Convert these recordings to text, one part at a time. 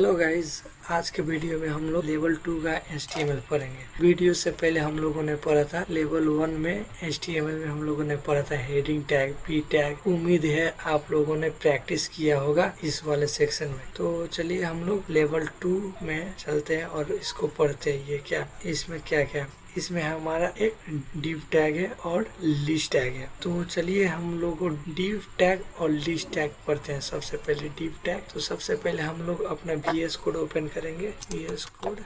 Hello guys, आज के video में हम लोग लेवल 2 का HTML पढ़ेंगे। वीडियो से पहले हम लोगों ने पढ़ा था लेवल 1 में HTML में हम लोगों ने पढ़ा था हेडिंग टैग, पी टैग। उम्मीद है आप लोगों ने प्रैक्टिस किया होगा इस वाले सेक्शन में। तो चलिए हम लोग लेवल 2 में चलते हैं और इसको पढ़ते हैं। ये क्या, इसमें क्या क्या, इसमें हमारा एक div टैग है और लिस्ट टैग है। तो चलिए हम लोग div टैग और लिस्ट टैग पढ़ते हैं। सबसे पहले div टैग, तो सबसे पहले हम लोग अपना VS कोड ओपन करेंगे। VS कोड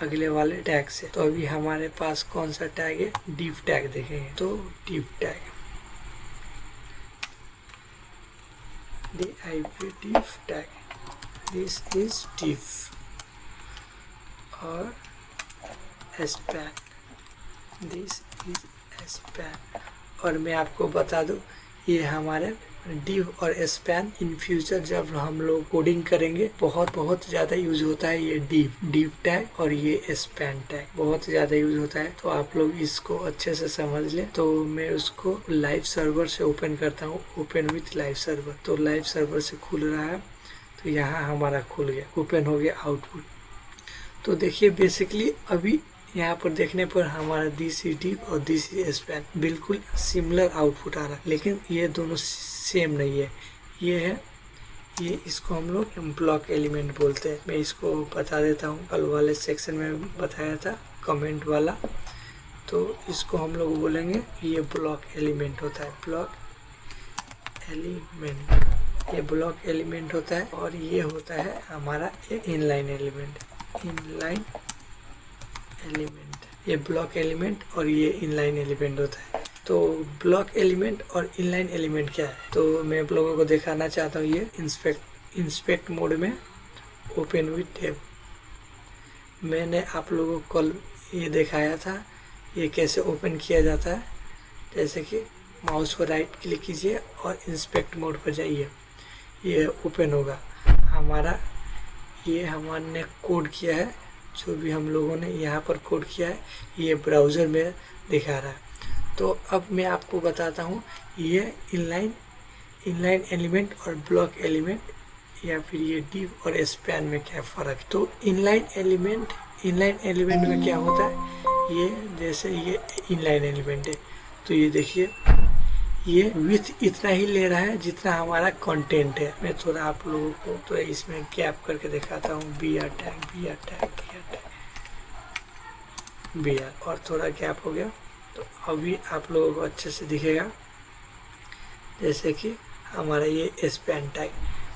अगले वाले टैग से। तो अभी हमारे पास कौन सा टैग है, div टैग देखेंगे। तो div tag, div tag, this is div और span, दिस इज span। और मैं आपको बता दूं, ये हमारे div और span इन फ्यूचर जब हम लोग कोडिंग करेंगे बहुत ज़्यादा यूज होता है। ये div टैग और ये span टैग बहुत ज़्यादा यूज होता है। तो आप लोग इसको अच्छे से समझ लें। तो मैं उसको लाइव सर्वर से ओपन करता हूँ, ओपन विथ लाइव सर्वर। तो लाइव सर्वर से खुल रहा है, तो यहाँ हमारा खुल गया, ओपन हो गया आउटपुट। तो देखिए बेसिकली अभी यहाँ पर देखने पर हमारा दिस इज div और दिस इज span बिल्कुल सिमिलर आउटपुट आ रहा है, लेकिन ये दोनों सेम नहीं है। ये है, ये इसको हम लोग ब्लॉक एलिमेंट बोलते हैं। मैं इसको बता देता हूँ, कल वाले सेक्शन में बताया था कमेंट वाला। तो इसको हम लोग बोलेंगे, ये ब्लॉक एलिमेंट होता है, ब्लॉक एलिमेंट, ये ब्लॉक एलिमेंट होता है। और ये होता है हमारा एक इनलाइन एलिमेंट, इनलाइन एलिमेंट, ये ब्लॉक एलिमेंट और ये इनलाइन एलिमेंट होता है। तो ब्लॉक एलिमेंट और इनलाइन एलिमेंट क्या है, तो मैं आप लोगों को दिखाना चाहता हूँ। ये इंस्पेक्ट मोड में ओपन विथ टैब, मैंने आप लोगों को कल ये दिखाया था ये कैसे ओपन किया जाता है। जैसे कि माउस पर राइट क्लिक कीजिए और इंस्पेक्ट मोड पर जाइए, ये ओपन होगा हमारा। ये हमने कोड किया है, जो भी हम लोगों ने यहाँ पर कोड किया है ये ब्राउज़र में दिखा रहा है। तो अब मैं आपको बताता हूँ ये इनलाइन एलिमेंट और ब्लॉक एलिमेंट या फिर ये div और span में क्या फ़र्क है। तो इनलाइन एलिमेंट में क्या होता है, ये जैसे ये इनलाइन एलिमेंट है, तो ये देखिए ये विथ इतना ही ले रहा है जितना हमारा कंटेंट है। मैं थोड़ा आप लोगों को तो इसमें गैप करके दिखाता हूँ, br टैग, br और थोड़ा गैप हो गया। तो अभी आप लोगों को अच्छे से दिखेगा। जैसे कि हमारा ये span टैग,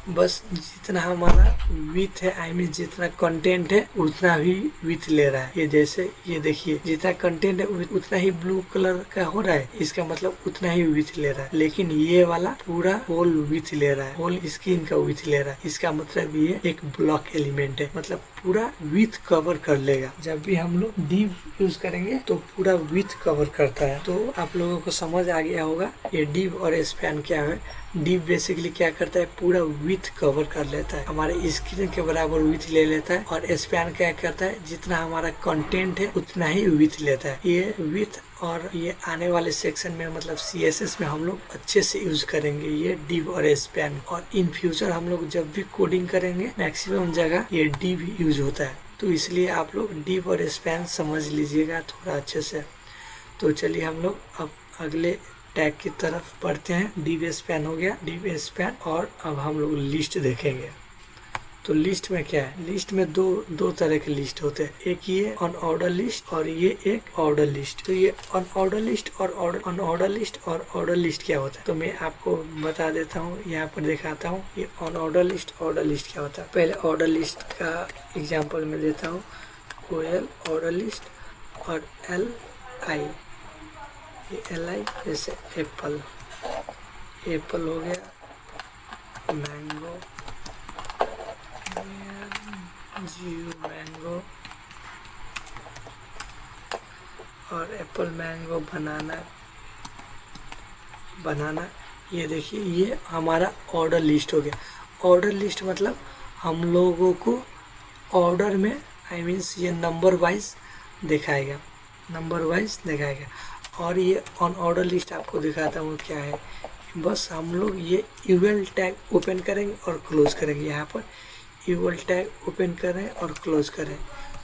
बस जितना हमारा विथ है, आई मीन जितना कंटेंट है उतना ही विथ ले रहा है। ये जैसे ये देखिए जितना कंटेंट है उतना ही ब्लू कलर का हो रहा है, इसका मतलब उतना ही विथ ले रहा है। लेकिन ये वाला पूरा होल विथ ले रहा है, होल स्क्रीन का विथ ले रहा है। इसका मतलब ये एक ब्लॉक एलिमेंट है, मतलब पूरा विथ कवर कर लेगा। जब भी हम लोग div यूज करेंगे तो पूरा विथ कवर करता है। तो आप लोगों को समझ आ गया होगा ये div और span क्या है। div बेसिकली क्या करता है, पूरा विथ कवर कर लेता है, हमारे स्क्रीन के बराबर विथ ले लेता है। और span क्या करता है, जितना हमारा कंटेंट है उतना ही विथ लेता है। ये विथ और ये आने वाले सेक्शन में मतलब CSS में हम लोग अच्छे से यूज करेंगे ये div और span। और इन फ्यूचर हम लोग जब भी कोडिंग करेंगे मैक्सिमम जगह ये div यूज होता है। तो इसलिए आप लोग div और span समझ लीजिएगा थोड़ा अच्छे से। तो चलिए हम लोग अब अगले टैग की तरफ बढ़ते हैं। div span हो गया, div span। और अब हम लोग लिस्ट देखेंगे। तो लिस्ट में क्या है, लिस्ट में दो तरह के लिस्ट होते हैं, एक ये अनऑर्डर लिस्ट और ये एक ऑर्डर लिस्ट। तो ये अनऑर्डर लिस्ट और अनऑर्डर लिस्ट और ऑर्डर लिस्ट क्या होता है, तो मैं आपको बता देता हूँ, यहाँ पर दिखाता हूँ। ये अनऑर्डर लिस्ट, ऑर्डर लिस्ट क्या होता है। पहले ऑर्डर लिस्ट का एग्जाम्पल मैं देता हूँ, कोयल ऑर्डर लिस्ट और LI, ये LI जैसे एप्पल, एप्पल हो गया, मैंगो, मैंगो और एप्पल, मैंगो, बनाना। ये देखिए ये हमारा ऑर्डर लिस्ट हो गया। ऑर्डर लिस्ट मतलब हम लोगों को ऑर्डर में, आई मीन्स ये नंबर वाइज दिखाएगा, नंबर वाइज दिखाएगा। और ये ऑन ऑर्डर लिस्ट आपको दिखाता हूँ क्या है, बस हम लोग ये यूएल टैग ओपन करेंगे और क्लोज करेंगे। यहाँ पर यूएल टैग ओपन करें और क्लोज करें,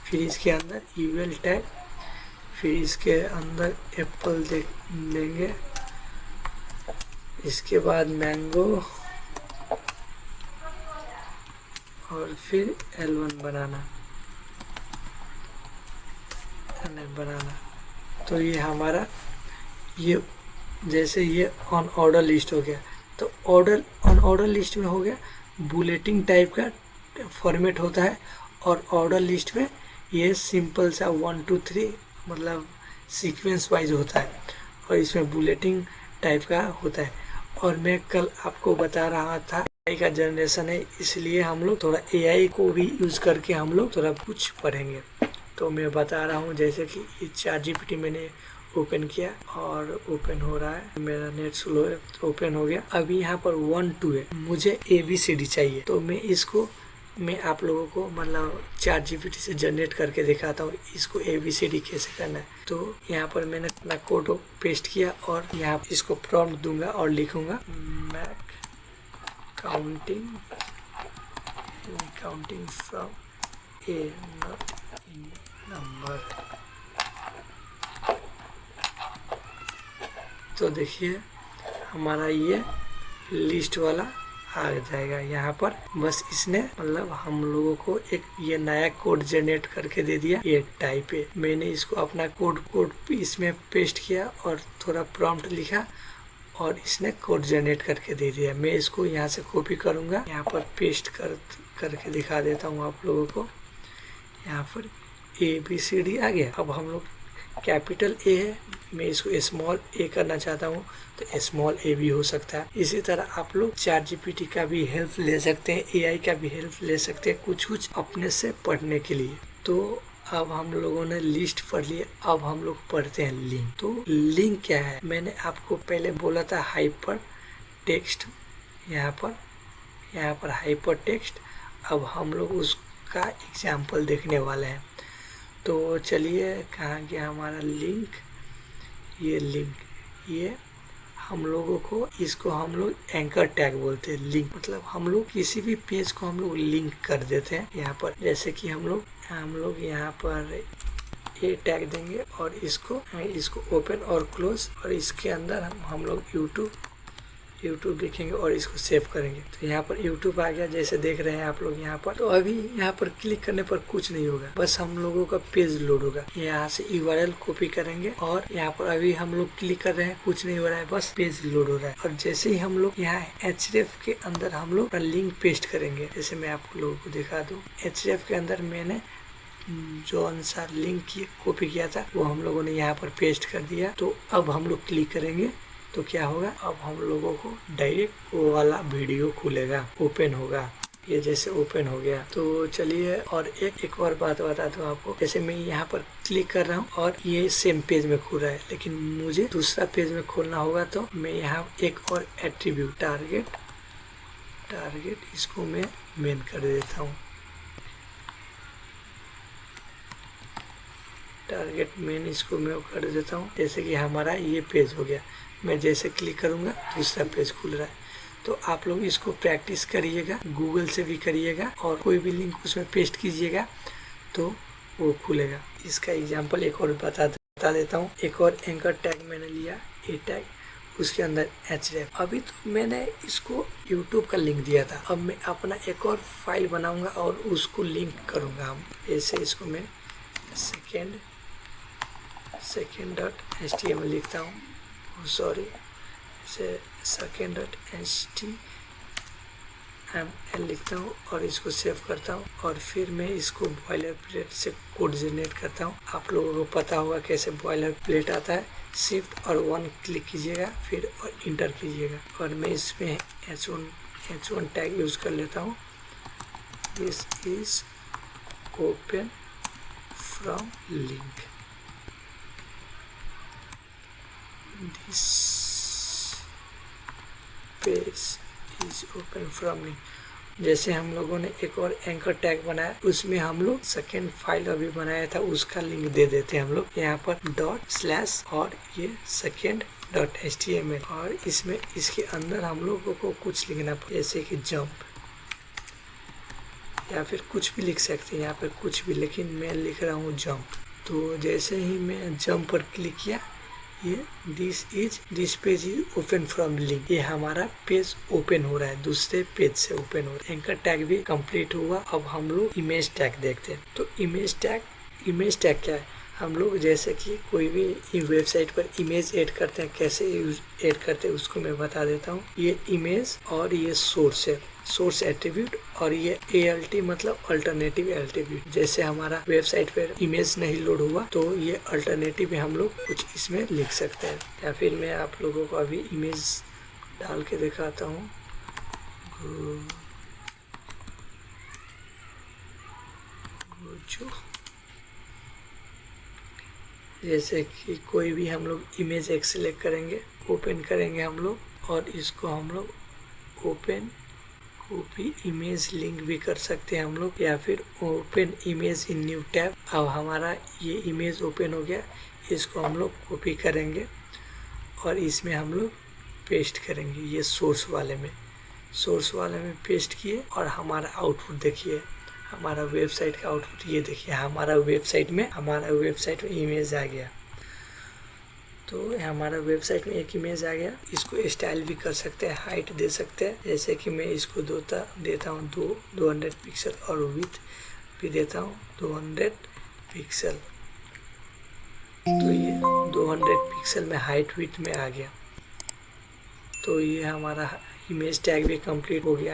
फिर इसके अंदर यूएल टैग, फिर इसके अंदर एप्पल देंगे, इसके बाद मैंगो और फिर L1 बनाना। तो ये हमारा ये जैसे ये ऑन ऑर्डर लिस्ट हो गया, तो ऑर्डर ऑन ऑर्डर लिस्ट में हो गया बुलेटिन टाइप का फॉर्मेट होता है, और ऑर्डर लिस्ट में ये सिंपल सा 1 2 3 मतलब सीक्वेंस वाइज होता है, और इसमें बुलेटिन टाइप का होता है। और मैं कल आपको बता रहा था AI का जनरेशन है, इसलिए हम लोग थोड़ा AI को भी यूज़ करके हम लोग थोड़ा कुछ पढ़ेंगे। तो मैं बता रहा हूँ, जैसे कि ये ChatGPT मैंने ओपन किया और ओपन हो रहा है, मेरा नेट स्लो है तो ओपन हो गया। अभी यहाँ पर 1 2 है, मुझे ABCD चाहिए, तो मैं आप लोगों को मतलब ChatGPT से जनरेट करके दिखाता हूँ इसको ABCD कैसे करना है। तो यहाँ पर मैंने अपना कोड पेस्ट किया और यहाँ इसको प्रॉम्प्ट दूंगा और लिखूंगा mac counting from a not in number. तो देखिए हमारा ये लिस्ट वाला आ जाएगा यहाँ पर। बस इसने मतलब हम लोगों को एक ये नया कोड जनरेट करके दे दिया। ये टाइप है, मैंने इसको अपना कोड इसमें पेस्ट किया और थोड़ा प्रॉम्प्ट लिखा और इसने कोड जनरेट करके दे दिया। मैं इसको यहाँ से कॉपी करूँगा, यहाँ पर पेस्ट करके दिखा देता हूँ आप लोगों को। यहाँ पर ABCD आ गया। अब हम लोग कैपिटल A है, मैं इसको स्मॉल a करना चाहता हूँ तो स्मॉल a भी हो सकता है। इसी तरह आप लोग ChatGPT का भी हेल्प ले सकते हैं, AI का भी हेल्प ले सकते हैं कुछ अपने से पढ़ने के लिए। तो अब हम लोगों ने लिस्ट पढ़ लिया, अब हम लोग पढ़ते हैं लिंक। तो लिंक क्या है, मैंने आपको पहले बोला था हाइपर टेक्स्ट, यहाँ पर हाइपर टेक्स्ट। अब हम लोग उसका एग्जाम्पल देखने वाले हैं। तो चलिए कहाँ गया हमारा लिंक, ये लिंक, ये हम लोगों को इसको हम लोग एंकर टैग बोलते हैं। लिंक मतलब हम लोग किसी भी पेज को हम लोग लिंक कर देते हैं। यहाँ पर जैसे कि हम लोग यहाँ पर ये टैग देंगे और इसको ओपन और क्लोज, और इसके अंदर हम लोग यूट्यूब देखेंगे और इसको सेव करेंगे। तो यहाँ पर यूट्यूब आ गया, जैसे देख रहे हैं आप लोग यहाँ पर। तो अभी यहाँ पर क्लिक करने पर कुछ नहीं होगा, बस हम लोगों का पेज लोड होगा। यहाँ से URL कॉपी करेंगे और यहाँ पर अभी हम लोग क्लिक कर रहे हैं, कुछ नहीं हो रहा है, बस पेज लोड हो रहा है। और जैसे ही हम लोग यहाँ href के अंदर हम लोग लिंक पेस्ट करेंगे, जैसे मैं आप लोगों को दिखा दूँ। href के अंदर मैंने जो अनुसार लिंक कॉपी किया था वो हम लोगों ने यहाँ पर पेस्ट कर दिया। तो अब हम लोग क्लिक करेंगे तो क्या होगा, अब हम लोगों को डायरेक्ट वो वाला वीडियो खुलेगा, ओपन होगा। ये जैसे ओपन हो गया। तो चलिए और एक और बात बता दूं आपको, जैसे मैं यहाँ पर क्लिक कर रहा हूँ और ये सेम पेज में खुल रहा है, लेकिन मुझे दूसरा पेज में खोलना होगा। तो मैं यहाँ एक और एट्रीब्यूट टारगेट इसको मैं मेन कर देता हूँ। टारगेट मेन इसको मैं कर देता हूँ। जैसे कि हमारा ये पेज हो गया, मैं जैसे क्लिक करूँगा दूसरा पेज खुल रहा है। तो आप लोग इसको प्रैक्टिस करिएगा, गूगल से भी करिएगा और कोई भी लिंक उसमें पेस्ट कीजिएगा तो वो खुलेगा। इसका एग्जांपल एक और बता देता हूँ। एक और एंकर टैग मैंने लिया, ए टैग, उसके अंदर href। अभी तो मैंने इसको यूट्यूब का लिंक दिया था, अब मैं अपना एक और फाइल बनाऊंगा और उसको लिंक करूँगा। हम ऐसे इसको मैं second.html लिखता हूँ, सॉरी इसे second.html लिखता हूँ और इसको सेव करता हूँ। और फिर मैं इसको बॉयलर प्लेट से कोड जनरेट करता हूँ। आप लोगों को पता होगा कैसे बॉयलर प्लेट आता है। शिफ्ट और 1 क्लिक कीजिएगा, फिर और इंटर कीजिएगा और मैं इसमें h1 टैग यूज़ कर लेता हूँ। This is open from link, this page is open from link. जैसे हम लोगों ने एक और एंकर टैग बनाया, उसमें हम लोग सेकेंड फाइल अभी बनाया था उसका लिंक दे देते हैं हम लोग यहाँ पर ./ और ये सेकेंड .html और इसमें इसके अंदर हम लोगों को कुछ लिखना पड़ेगा, जैसे कि जंप या फिर कुछ भी लिख सकते हैं यहाँ पर कुछ भी, लेकिन मैं लिख रहा हूँ जंप। तो जैसे ही मैं जंप पर क्लिक किया, ये this page is open from link, ये हमारा पेज ओपन हो रहा है, दूसरे पेज से ओपन हो रहा है। एंकर टैग भी कंप्लीट हुआ। अब हम लोग इमेज टैग देखते हैं। तो इमेज टैग क्या है? हम लोग जैसे कि कोई भी वेबसाइट पर इमेज ऐड करते हैं, कैसे ऐड करते हैं उसको मैं बता देता हूँ। ये इमेज और ये सोर्स है, सोर्स एट्रीब्यूट, और ये ALT मतलब अल्टरनेटिव एट्रीब्यूट। जैसे हमारा वेबसाइट पर इमेज नहीं लोड हुआ तो ये अल्टरनेटिव हम लोग कुछ इसमें लिख सकते हैं। या फिर मैं आप लोगों को अभी इमेज डाल के दिखाता हूँ। जैसे कि कोई भी हम लोग इमेज एक सिलेक्ट करेंगे, ओपन करेंगे हम लोग, और इसको हम लोग ओपन कॉपी इमेज लिंक भी कर सकते हैं हम लोग, या फिर open image in new tab. अब हमारा ये इमेज ओपन हो गया, इसको हम लोग कॉपी करेंगे और इसमें हम लोग पेस्ट करेंगे। ये सोर्स वाले में पेस्ट किए और हमारा आउटपुट देखिए, हमारा वेबसाइट का आउटपुट ये देखिए, हमारा वेबसाइट में इमेज आ गया। तो हमारा वेबसाइट में एक इमेज आ गया। इसको स्टाइल भी कर सकते हैं, हाइट दे सकते हैं, जैसे कि मैं इसको देता हूँ 200 पिक्सल, और विड्थ भी देता हूँ 200 पिक्सल। तो ये 200 पिक्सल में हाइट विड्थ में आ गया। तो ये हमारा इमेज टैग भी कंप्लीट हो गया।